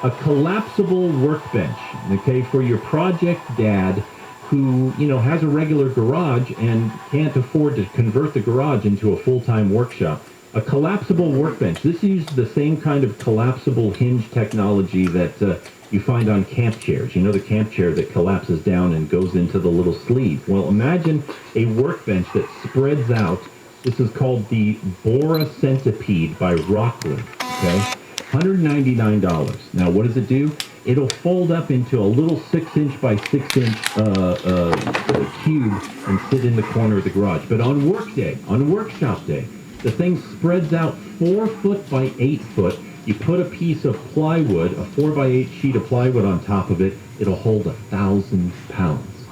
a collapsible workbench, okay, for your project dad who, has a regular garage and can't afford to convert the garage into a full-time workshop. A collapsible workbench. This uses the same kind of collapsible hinge technology that you find on camp chairs. You know, the camp chair that collapses down and goes into the little sleeve. Well, imagine a workbench that spreads out. This is called the Bora Centipede by Rockland, okay? $199. Now, what does it do? It'll fold up into a little 6-inch by 6-inch cube and sit in the corner of the garage. But on workshop day, the thing spreads out 4 foot by 8 foot. You put a piece of plywood, a 4 by 8 sheet of plywood on top of it. It'll hold 1,000 pounds.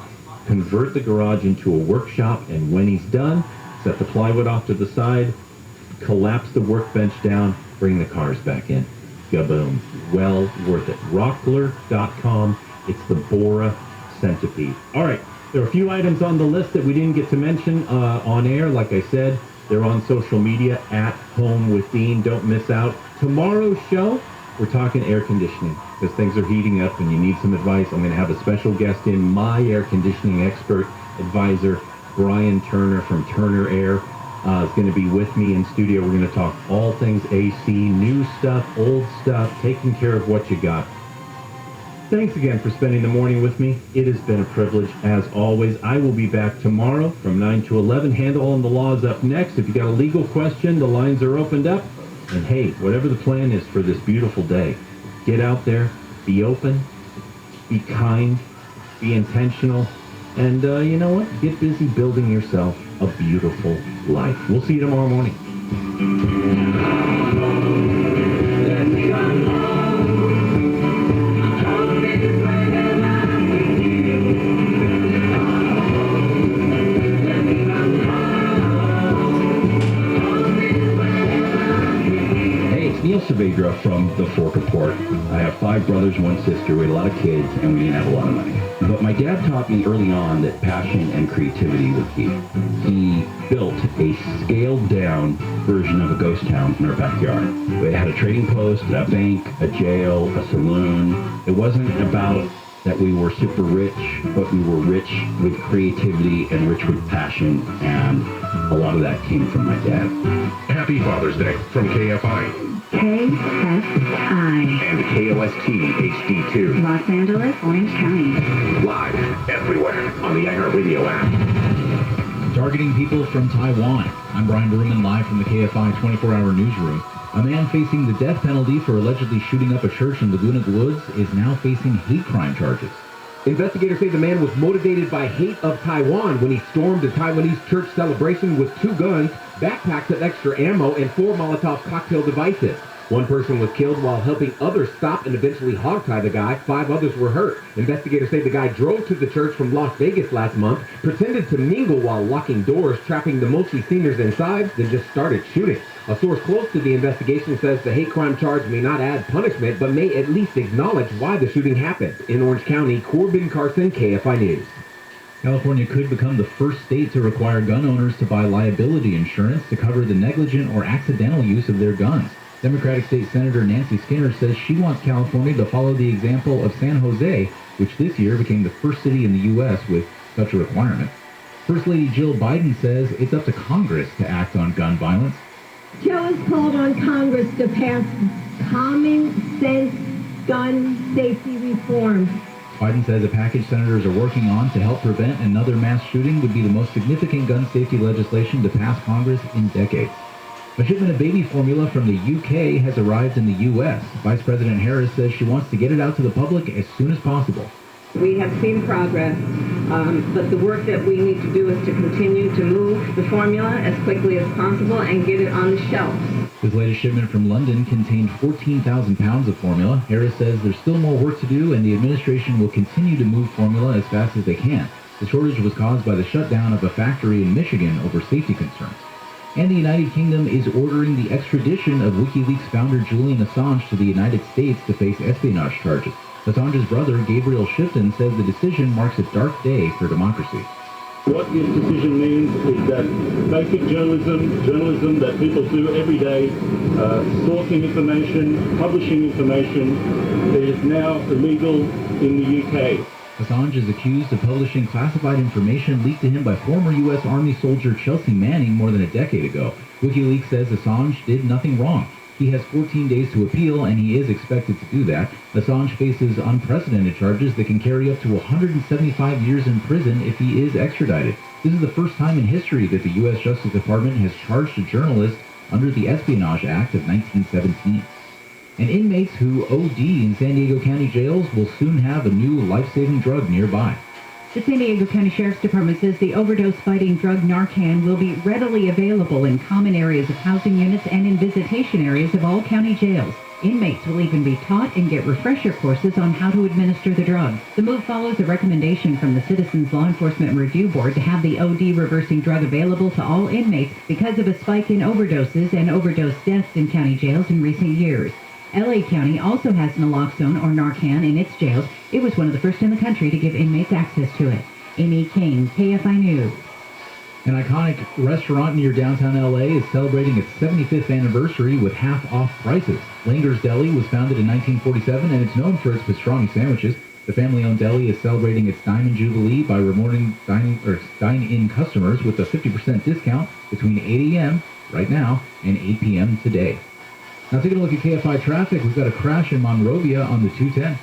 Convert the garage into a workshop, and when he's done, set the plywood off to the side, collapse the workbench down, bring the cars back in. Gaboom. Well worth it. Rockler.com. It's the Bora Centipede. All right. There are a few items on the list that we didn't get to mention on air. Like I said, they're on social media, at Home with Dean. Don't miss out. Tomorrow's show, we're talking air conditioning because things are heating up and you need some advice. I'm going to have a special guest in, my air conditioning expert advisor, Brian Turner from Turner Air. Is going to be with me in studio. We're going to talk all things AC, new stuff, old stuff, taking care of what you got. Thanks again for spending the morning with me. It has been a privilege, as always. I will be back tomorrow from 9 to 11. Handle on the Law is up next. If you got a legal question, the lines are opened up. And hey, whatever the plan is for this beautiful day, get out there, be open, be kind, be intentional, and you know what? Get busy building yourself a beautiful life. We'll see you tomorrow morning. Neil Saavedra from the Fork of Port. I have 5 brothers, 1 sister. We had a lot of kids, and we didn't have a lot of money. But my dad taught me early on that passion and creativity were key. He built a scaled-down version of a ghost town in our backyard. We had a trading post, a bank, a jail, a saloon. It wasn't about that we were super rich, but we were rich with creativity and rich with passion, and a lot of that came from my dad. Happy Father's Day from KFI. KFI. And KOST HD2. Los Angeles, Orange County. Live everywhere on the iHeartRadio app. Targeting people from Taiwan. I'm Brian Berman, live from the KFI 24-hour newsroom. A man facing the death penalty for allegedly shooting up a church in Laguna Woods is now facing hate crime charges. Investigators say the man was motivated by hate of Taiwan when he stormed a Taiwanese church celebration with 2 guns, backpacks of extra ammo, and 4 Molotov cocktail devices. 1 person was killed while helping others stop and eventually hogtie the guy. 5 others were hurt. Investigators say the guy drove to the church from Las Vegas last month, pretended to mingle while locking doors, trapping the mostly seniors inside, then just started shooting. A source close to the investigation says the hate crime charge may not add punishment, but may at least acknowledge why the shooting happened. In Orange County, Corbin Carson, KFI News. California could become the first state to require gun owners to buy liability insurance to cover the negligent or accidental use of their guns. Democratic State Senator Nancy Skinner says she wants California to follow the example of San Jose, which this year became the first city in the U.S. with such a requirement. First Lady Jill Biden says it's up to Congress to act on gun violence. Joe has called on Congress to pass common sense gun safety reform. Biden says a package senators are working on to help prevent another mass shooting would be the most significant gun safety legislation to pass Congress in decades. A shipment of baby formula from the UK has arrived in the U.S. Vice President Harris says she wants to get it out to the public as soon as possible. We have seen progress, but the work that we need to do is to continue to move the formula as quickly as possible and get it on the shelves. This latest shipment from London contained 14,000 pounds of formula. Harris says there's still more work to do, and the administration will continue to move formula as fast as they can. The shortage was caused by the shutdown of a factory in Michigan over safety concerns. And the United Kingdom is ordering the extradition of WikiLeaks founder Julian Assange to the United States to face espionage charges. Assange's brother, Gabriel Shifton, says the decision marks a dark day for democracy. What this decision means is that basic journalism that people do every day, sourcing information, publishing information, is now illegal in the UK. Assange is accused of publishing classified information leaked to him by former U.S. Army soldier Chelsea Manning more than a decade ago. WikiLeaks says Assange did nothing wrong. He has 14 days to appeal, and he is expected to do that. Assange faces unprecedented charges that can carry up to 175 years in prison if he is extradited. This is the first time in history that the U.S. Justice Department has charged a journalist under the Espionage Act of 1917. And inmates who OD in San Diego County jails will soon have a new life-saving drug nearby. The San Diego County Sheriff's Department says the overdose-fighting drug Narcan will be readily available in common areas of housing units and in visitation areas of all county jails. Inmates will even be taught and get refresher courses on how to administer the drug. The move follows a recommendation from the Citizens Law Enforcement Review Board to have the OD-reversing drug available to all inmates because of a spike in overdoses and overdose deaths in county jails in recent years. L.A. County also has naloxone or Narcan in its jails. It was one of the first in the country to give inmates access to it. Amy King, KFI News. An iconic restaurant near downtown L.A. is celebrating its 75th anniversary with half-off prices. Langer's Deli was founded in 1947 and it's known for its pastrami sandwiches. The family-owned deli is celebrating its Diamond Jubilee by rewarding dine-in customers with a 50% discount between 8 a.m. right now and 8 p.m. today. Now taking a look at KFI traffic, we've got a crash in Monrovia on the 210.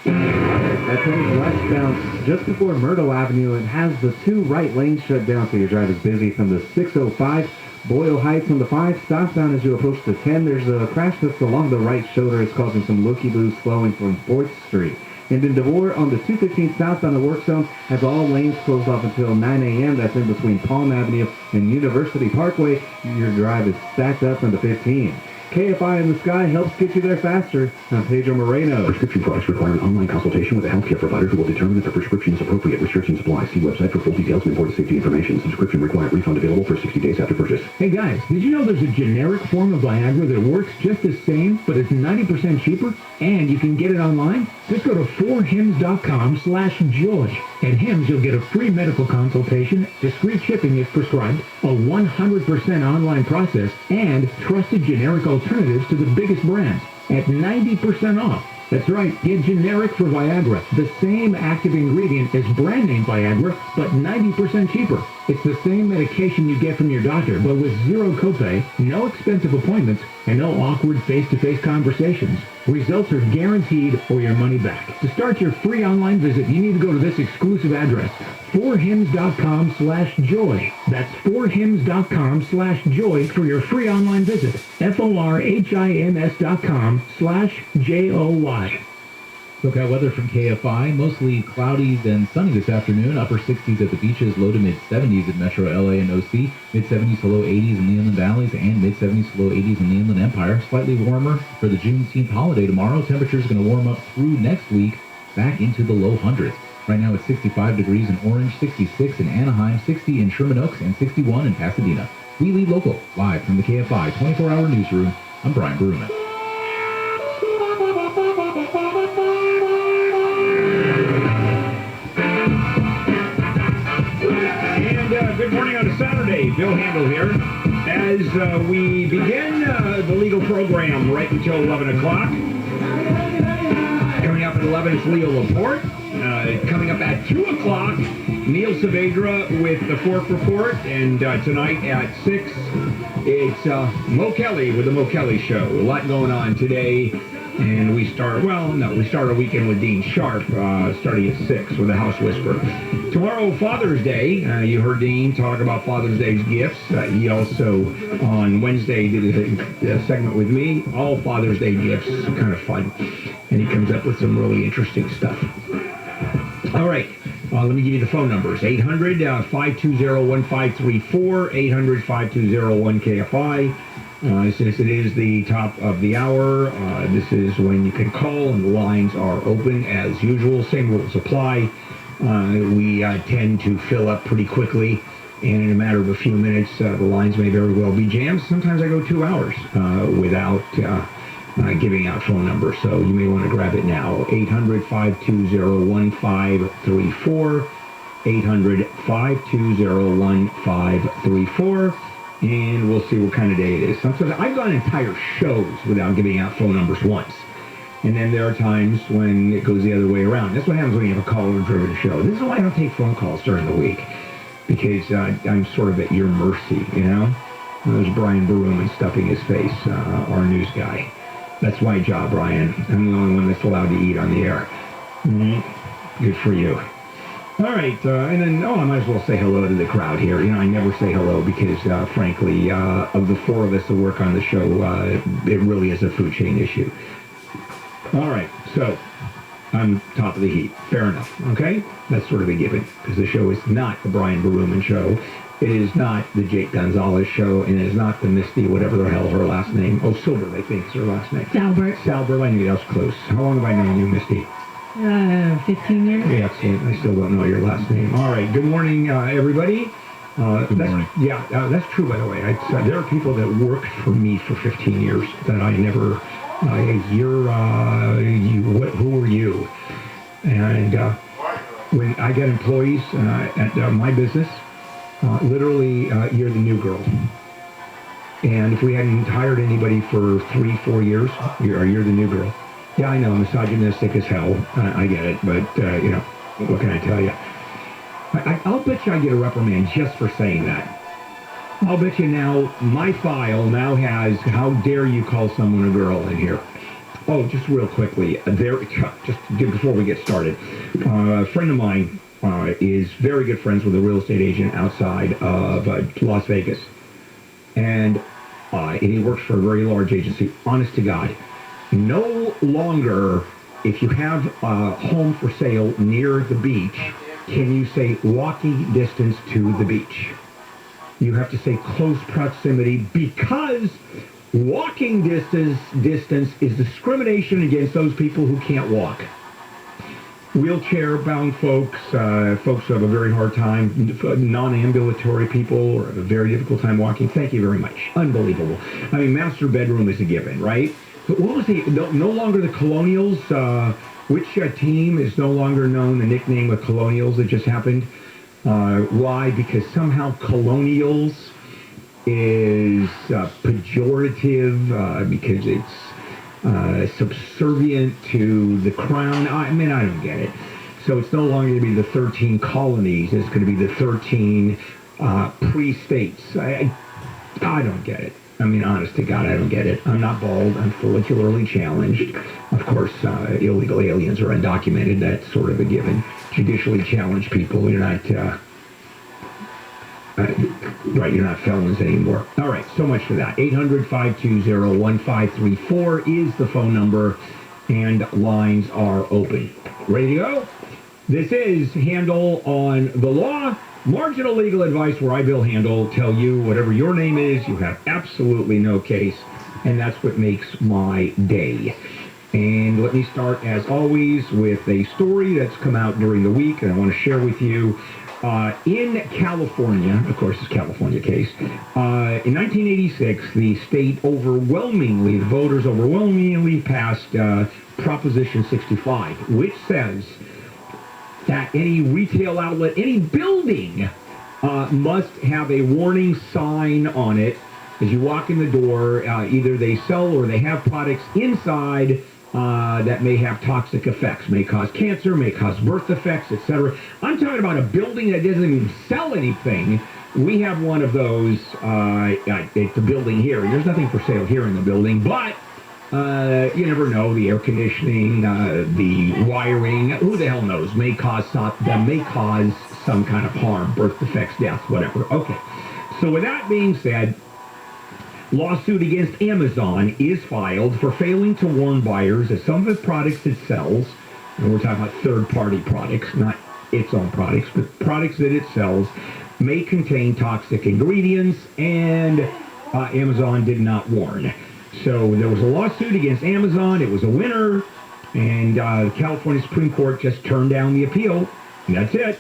That train westbound just before Myrtle Avenue and has the two right lanes shut down, so your drive is busy from the 605 Boyle Heights on the 5 southbound as you approach the 10. There's a crash that's along the right shoulder. It's causing some looky-loos flowing from 4th Street. And then DeVore on the 215 southbound the work zone has all lanes closed off until 9 a.m. That's in between Palm Avenue and University Parkway. Your drive is stacked up on the 15. KFI in the Sky helps get you there faster. I'm Pedro Moreno. Prescription products require an online consultation with a healthcare provider who will determine if the prescription is appropriate. Restrictions apply. See website for full details and important safety information. Subscription required. Refund available for 60 days after purchase. Hey guys, did you know there's a generic form of Viagra that works just the same, but it's 90% cheaper? And you can get it online? Just go to 4hims.com/joy. At Hims, you'll get a free medical consultation, discreet shipping if prescribed, a 100% online process, and trusted generic alternatives to the biggest brands at 90% off. That's right, get generic for Viagra, the same active ingredient as brand name Viagra, but 90% cheaper. It's the same medication you get from your doctor, but with zero copay, no expensive appointments, and no awkward face-to-face conversations. Results are guaranteed or your money back. To start your free online visit, you need to go to this exclusive address, 4hims.com/joy. That's 4hims.com/joy for your free online visit. FORHIMS.com/JOY. SoCal weather from KFI, mostly cloudy then sunny this afternoon. Upper 60s at the beaches, low to mid-70s at Metro LA and OC, mid-70s to low 80s in the Inland Valleys, and mid-70s to low 80s in the Inland Empire. Slightly warmer for the Juneteenth holiday tomorrow. Temperatures going to warm up through next week, back into the low hundreds. Right now it's 65 degrees in Orange, 66 in Anaheim, 60 in Sherman Oaks, and 61 in Pasadena. We lead local, live from the KFI 24-hour newsroom. I'm Brian Berman. Good morning on a Saturday. Bill Handel here. As we begin the legal program right until 11 o'clock. Coming up at 11 is Leo Laporte. Coming up at 2 o'clock, Neil Saavedra with the Fork Report. And tonight at 6, it's Mo Kelly with the Mo Kelly Show. A lot going on today. And we start our weekend with Dean Sharp, starting at 6 with the House Whisperer. Tomorrow, Father's Day. You heard Dean talk about Father's Day's gifts. He also, on Wednesday, did a segment with me, all Father's Day gifts, kind of fun. And he comes up with some really interesting stuff. All right, let me give you the phone numbers. 800-520-1534, 800-520-1KFI. Since it is the top of the hour, this is when you can call and the lines are open as usual. Same rules apply. We tend to fill up pretty quickly, and in a matter of a few minutes, the lines may very well be jammed. Sometimes I go 2 hours without giving out phone numbers, so you may want to grab it now. 800-520-1534. 800-520-1534, and we'll see what kind of day it is. Sometimes I've gone entire shows without giving out phone numbers once. And then there are times when it goes the other way around. That's what happens when you have a caller-driven show. This is why I don't take phone calls during the week, because I'm sort of at your mercy, you know? There's Brian Baruman stuffing his face, our news guy. That's my job, Brian. I'm the only one that's allowed to eat on the air. Good for you. All right, and then, I might as well say hello to the crowd here. You know, I never say hello because, frankly, of the four of us that work on the show, it really is a food chain issue. All right, so I'm top of the heap. Fair enough, okay? That's sort of a given, because the show is not the Brian Baruman show. It is not the Jake Gonzalez show, and it is not the Misty, whatever the hell her last name. Oh, Silbert, I think is her last name. Salbert, I knew that was close. How long have I known you, Misty? 15 years. Yeah, excellent. I still don't know your last name. All right, good morning, everybody. Good morning. Yeah, that's true, by the way. There are people that worked for me for 15 years that I never... who are you? And when I get employees at my business, literally, you're the new girl. And if we hadn't hired anybody for 3-4 years, you're the new girl. Yeah, I know, misogynistic as hell. I get it, but, what can I tell you? I'll bet you I get a reprimand just for saying that. I'll bet you now, my file now has, how dare you call someone a girl in here. Oh, just real quickly, before we get started, a friend of mine is very good friends with a real estate agent outside of Las Vegas. And he works for a very large agency, honest to God. No longer, if you have a home for sale near the beach, can you say walking distance to the beach. You have to say close proximity, because walking distance is discrimination against those people who can't walk. Wheelchair-bound folks who have a very hard time, non-ambulatory people or have a very difficult time walking. Thank you very much. Unbelievable. I mean, master bedroom is a given, right? But what was no longer the Colonials? Which team is no longer known, the nickname of Colonials that just happened? Why? Because somehow Colonials is pejorative, because it's subservient to the crown. I mean, I don't get it. So it's no longer going to be the 13 colonies. It's going to be the 13 pre-states. I don't get it. I mean, honest to God, I don't get it. I'm not bald. I'm follicularly challenged. Of course, illegal aliens are undocumented. That's sort of a given. Judicially challenged people, you're not... right, you're not felons anymore. All right, so much for that. 800-520-1534 is the phone number, and lines are open. Ready to go? This is Handel on the Law. Marginal legal advice where I, Bill Handel, tell you whatever your name is, you have absolutely no case, and that's what makes my day. And let me start, as always, with a story that's come out during the week, and I want to share with you. In California, of course, it's a California case, in 1986, the state the voters overwhelmingly passed Proposition 65, which says that any retail outlet, any building, must have a warning sign on it as you walk in the door. Either they sell or they have products inside that may have toxic effects, may cause cancer, may cause birth defects, etc. I'm talking about a building that doesn't even sell anything. We have one of those at the building here. There's nothing for sale here in the building, but you never know. The air conditioning, the wiring, who the hell knows, may cause some kind of harm, birth defects, death, whatever. Okay, so with that being said, lawsuit against Amazon is filed for failing to warn buyers that some of the products it sells, and we're talking about third-party products, not its own products, but products that it sells, may contain toxic ingredients, and Amazon did not warn. So there was a lawsuit against Amazon. It was a winner, and the California Supreme Court just turned down the appeal, and that's it.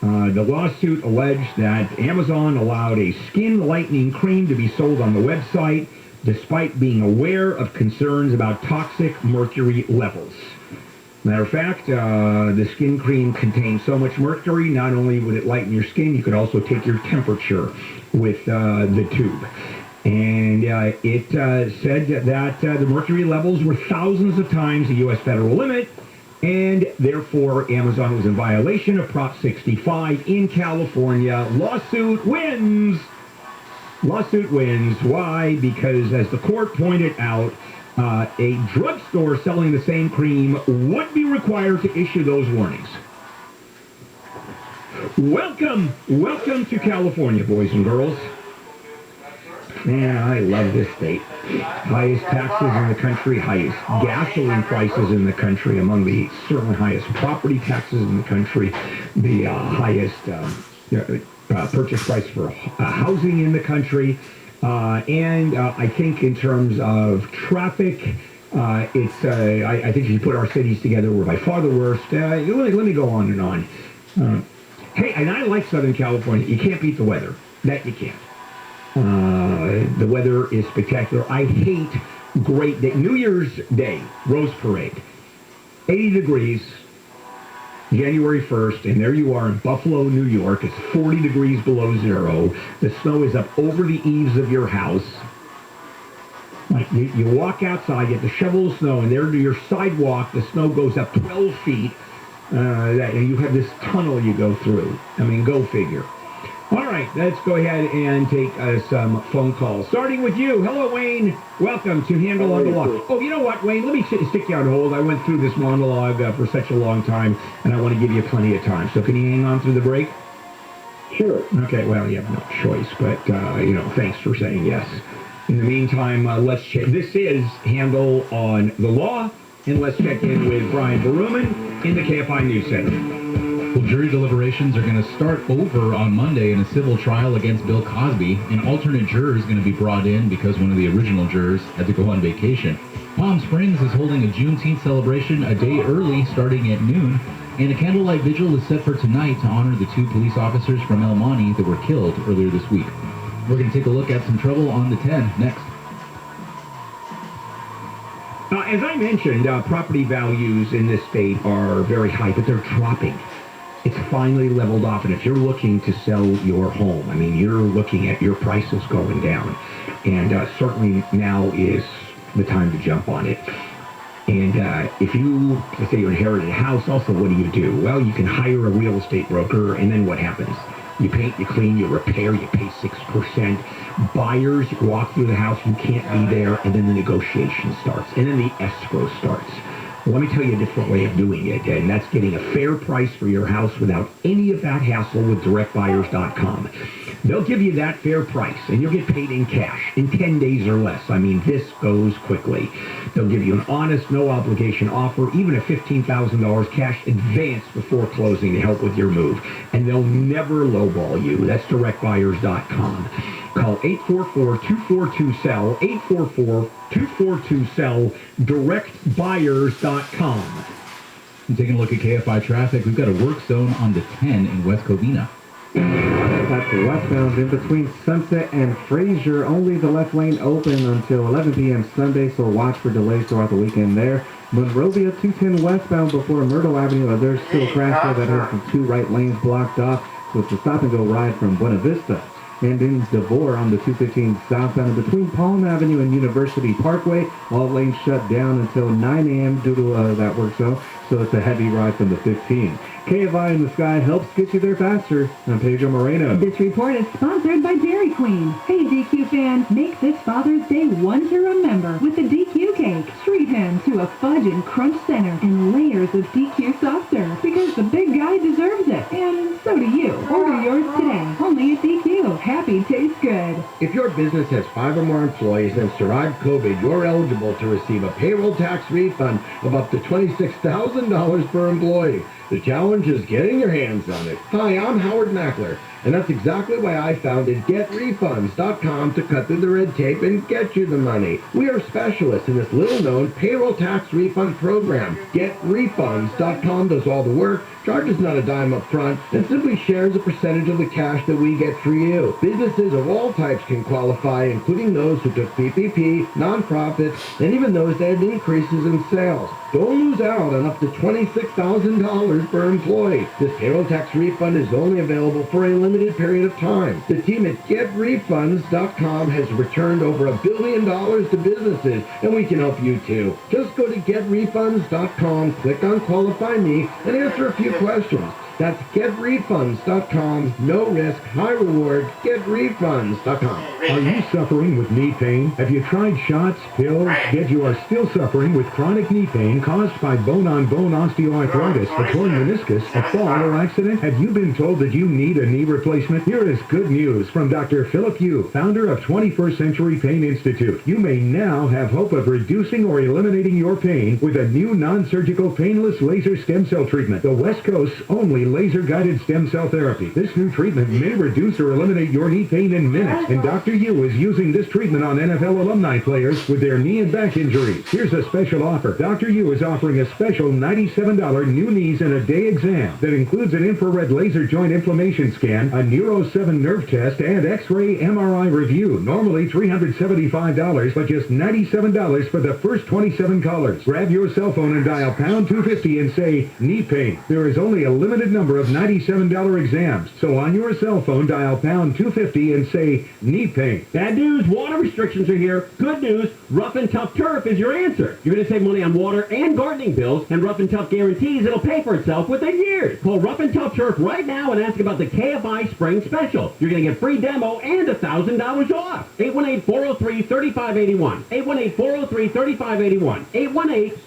The lawsuit alleged that Amazon allowed a skin lightening cream to be sold on the website despite being aware of concerns about toxic mercury levels. Matter of fact, the skin cream contains so much mercury, not only would it lighten your skin, you could also take your temperature with the tube. And it said that the mercury levels were thousands of times the U.S. federal limit, and therefore Amazon was in violation of Prop 65 in California. Lawsuit wins. Lawsuit wins. Why? Because as the court pointed out, a drugstore selling the same cream would be required to issue those warnings. Welcome to California, boys and girls. Man, I love this state. Highest taxes in the country, highest gasoline prices in the country, among the certainly highest property taxes in the country, the highest purchase price for housing in the country. And I think in terms of traffic, I think if you put our cities together, we're by far the worst. Let me go on and on. Hey, and I like Southern California. You can't beat the weather. That you can't. The weather is spectacular. I hate great day. New Year's Day, Rose Parade. 80 degrees, January 1st, and there you are in Buffalo, New York. It's 40 degrees below zero. The snow is up over the eaves of your house. Like you walk outside, you have to shovel the snow, and there to your sidewalk, the snow goes up 12 feet. And you have this tunnel you go through. I mean, go figure. All right, let's go ahead and take some phone calls. Starting with you. Hello, Wayne. Welcome to Handle on the Law. Oh, you know what, Wayne? Let me stick you on hold. I went through this monologue for such a long time, and I want to give you plenty of time. So can you hang on through the break? Sure. Okay, well, you have no choice, but, thanks for saying yes. In the meantime, let's check. This is Handle on the Law, and let's check in with Brian Baruman in the KFI News Center. Well, jury deliberations are going to start over on Monday in a civil trial against Bill Cosby. An alternate juror is going to be brought in because one of the original jurors had to go on vacation. Palm Springs is holding a Juneteenth celebration a day early, starting at noon, and a candlelight vigil is set for tonight to honor the 2 police officers from El Monte that were killed earlier this week. We're going to take a look at some trouble on the 10 next. As I mentioned, property values in this state are very high, but they're dropping. It's finally leveled off, and if you're looking to sell your home, I mean, you're looking at your prices going down, and certainly now is the time to jump on it. And if you, let's say you inherited a house, also what do? Well, you can hire a real estate broker, and then what happens? You paint, you clean, you repair, you pay 6%. Buyers walk through the house, you can't be there, and then the negotiation starts, and then the escrow starts. Let me tell you a different way of doing it, and that's getting a fair price for your house without any of that hassle with directbuyers.com. They'll give you that fair price, and you'll get paid in cash in 10 days or less. I mean, this goes quickly. They'll give you an honest, no-obligation offer, even a $15,000 cash advance before closing to help with your move. And they'll never lowball you. That's directbuyers.com. Call 844-242-SELL, 844-242-SELL, directbuyers.com. And taking a look at KFI traffic, we've got a work zone on the 10 in West Covina. That's westbound in between Sunset and Fraser. Only the left lane open until 11 p.m. Sunday, so watch for delays throughout the weekend there. Monrovia 210 westbound before Myrtle Avenue. There's still a crash there that has the 2 right lanes blocked off, so it's a stop-and-go ride from Buena Vista. And in Devore on the 215 southbound between Palm Avenue and University Parkway, all lanes shut down until 9 a.m. due to that work zone, so it's a heavy ride from the 15. KFI in the Sky helps get you there faster. I'm Pedro Moreno. This report is sponsored by Dairy Queen. Hey, DQ fans, make this Father's Day one to remember with the DQ cake. Treat him to a fudge and crunch center and layers of DQ soft serve because the big guy deserves it, and so do you. Order yours today, only at DQ. Happy tastes good. If your business has 5 or more employees and survived COVID, you're eligible to receive a payroll tax refund of up to $26,000 per employee. The challenge is getting your hands on it. Hi, I'm Howard Mackler, and that's exactly why I founded GetRefunds.com to cut through the red tape and get you the money. We are specialists in this little-known payroll tax refund program. GetRefunds.com does all the work, charges not a dime up front, and simply shares a percentage of the cash that we get for you. Businesses of all types can qualify, including those who took PPP, nonprofits, and even those that had increases in sales. Don't lose out on up to $26,000 per employee. This payroll tax refund is only available for a limited period of time. The team at GetRefunds.com has returned over $1 billion to businesses, and we can help you too. Just go to GetRefunds.com, click on Qualify Me, and answer a few questions. That's GetRefunds.com. No risk, high reward. GetRefunds.com. Are you suffering with knee pain? Have you tried shots, pills, yet you are still suffering with chronic knee pain caused by bone-on-bone osteoarthritis, a torn meniscus, a fall or accident? Have you been told that you need a knee replacement? Here is good news from Dr. Philip Yu, founder of 21st Century Pain Institute. You may now have hope of reducing or eliminating your pain with a new non-surgical painless laser stem cell treatment, the West Coast's only laser-guided stem cell therapy. This new treatment may reduce or eliminate your knee pain in minutes, and Dr. Yu is using this treatment on NFL alumni players with their knee and back injuries. Here's a special offer. Dr. Yu is offering a special $97 new knees in a day exam that includes an infrared laser joint inflammation scan, a Neuro 7 nerve test, and X-ray MRI review. Normally $375, but just $97 for the first 27 callers. Grab your cell phone and dial pound 250 and say knee pain. There is only a limited number of $97 exams, so on your cell phone dial pound 250 and say knee pain. Bad news, water restrictions are here. Good news, Rough and Tough Turf is your answer. You're going to save money on water and gardening bills, and Rough and Tough guarantees it'll pay for itself within years. Call Rough and Tough Turf right now and ask about the KFI Spring Special. You're going to get free demo and $1,000 off. 818-403-3581. 818-403-3581.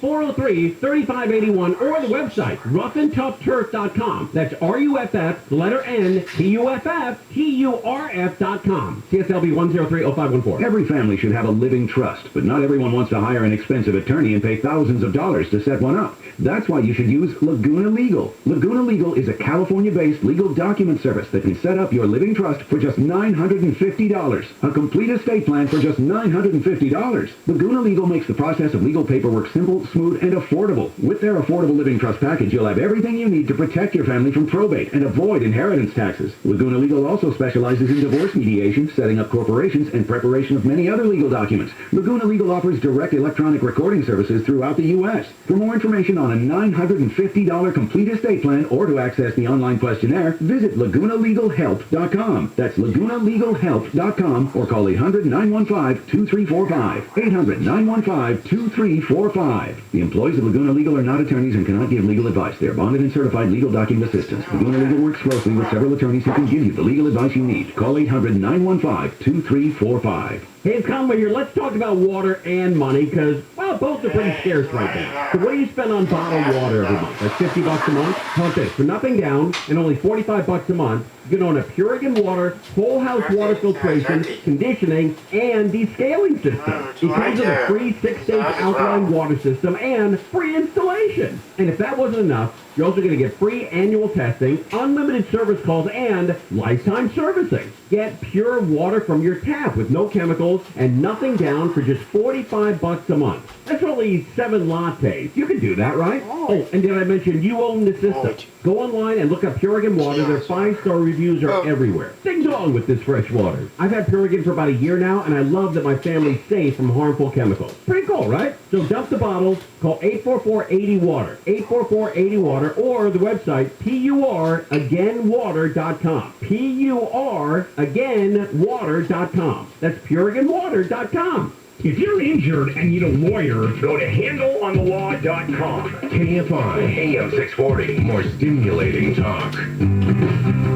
818-403-3581 or the website roughandtoughturf.com. That's RUFF, the letter N, TUFF, TURF.com. CSLB 1030514. Every family should have a living trust, but not everyone wants to hire an expensive attorney and pay thousands of dollars to set one up. That's why you should use Laguna Legal. Laguna Legal is a California-based legal document service that can set up your living trust for just $950. A complete estate plan for just $950. Laguna Legal makes the process of legal paperwork simple, smooth, and affordable. With their affordable living trust package, you'll have everything you need to protect your family from probate and avoid inheritance taxes. Laguna Legal also specializes in divorce mediation, setting up corporations, and preparation of many other legal documents. Laguna Legal offers direct electronic recording services throughout the U.S. For more information on a $950 complete estate plan or to access the online questionnaire, visit LagunaLegalHelp.com. That's LagunaLegalHelp.com or call 800-915-2345. 800-915-2345. The employees of Laguna Legal are not attorneys and cannot give legal advice. They are bonded and certified legal document assistants. Laguna Legal works closely with several attorneys who can give you the legal advice you need. Call 800-915-2345. Hey, it's Conway here. Let's talk about water and money because, well, both are pretty scarce right now. So what do you spend on bottled water every month? Like $50 a month? Count this. For nothing down and only $45 a month, you can own a Purigan water, whole house water filtration, conditioning, and descaling system. It comes with a free 6-stage alkaline water system and free installation. And if that wasn't enough, you're also going to get free annual testing, unlimited service calls, and lifetime servicing. Get pure water from your tap with no chemicals and nothing down for just $45 a month. That's only 7 lattes. You can do that, right? Oh, and did I mention you own the system? Go online and look up Purigan water. Their 5-star reviews are everywhere. Ding dong with this fresh water. I've had Purigan for about a year now, and I love that my family's safe from harmful chemicals. Pretty cool, right? So dump the bottles, call 844-80-WATER, 844-80-WATER, or the website PURagainwater.com. PURagainwater.com. That's PuriganWater.com. If you're injured and need a lawyer, go to handleonthelaw.com. KFI AM 640. More stimulating talk.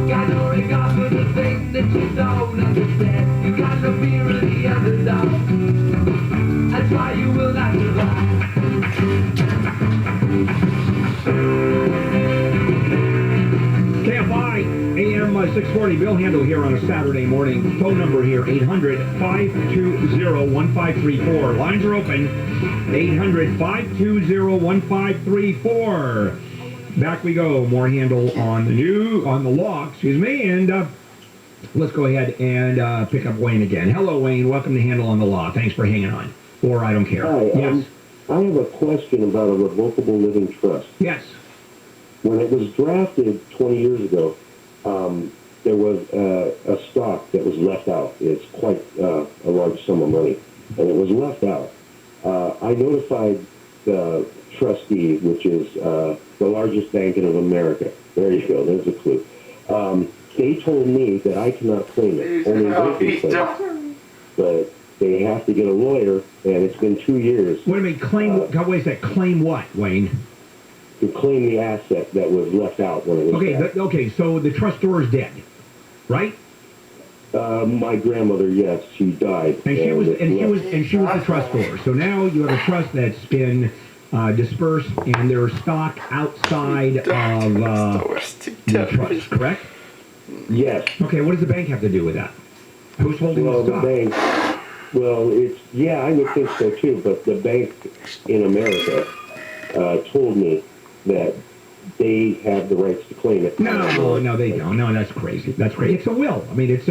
Got no regard for the thing that you don't understand. You got no fear of the underdog. That's why you will not survive. KFI AM 640. Bill Handel here on a Saturday morning. Phone number here, 800-520-1534. Lines are open, 800-520-1534. Back we go. More Handel on the law, and let's go ahead and pick up Wayne again. Hello, Wayne. Welcome to Handel on the Law. Thanks for hanging on. Or I don't care. Hi. Yes. I have a question about a revocable living trust. Yes. When it was drafted 20 years ago, there was a stock that was left out. It's quite a large sum of money, and it was left out. I notified the trustee, which is the largest bank in America. There you go. There's a clue. They told me that I cannot claim it. Only they can claim it. But they have to get a lawyer, and it's been 2 years. What do you mean, claim? Wait a sec, claim what, Wayne? To claim the asset that was left out when it was Okay, so the trustor is dead, right? My grandmother, yes, she died. And she was the trustor. So now you have a trust that's been dispersed, and there's stock outside of the trust, correct? Yes. Okay, what does the bank have to do with that? Who's holding the stock? The bank, I would think so too, but the bank in America told me that they have the rights to claim it. No, they don't. No, that's crazy. That's crazy. It's a will. I mean, it's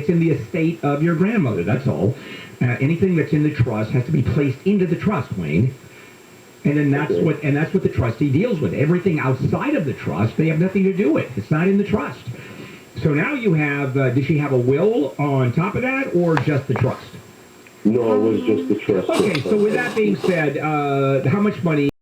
in the estate of your grandmother. That's all. Anything that's in the trust has to be placed into the trust, Wayne. And then that's what the trustee deals with. Everything outside of the trust, they have nothing to do with. It's not in the trust. So now you have. Does she have a will on top of that, or just the trust? No, it was just the trust. Okay. So with that being said, how much money?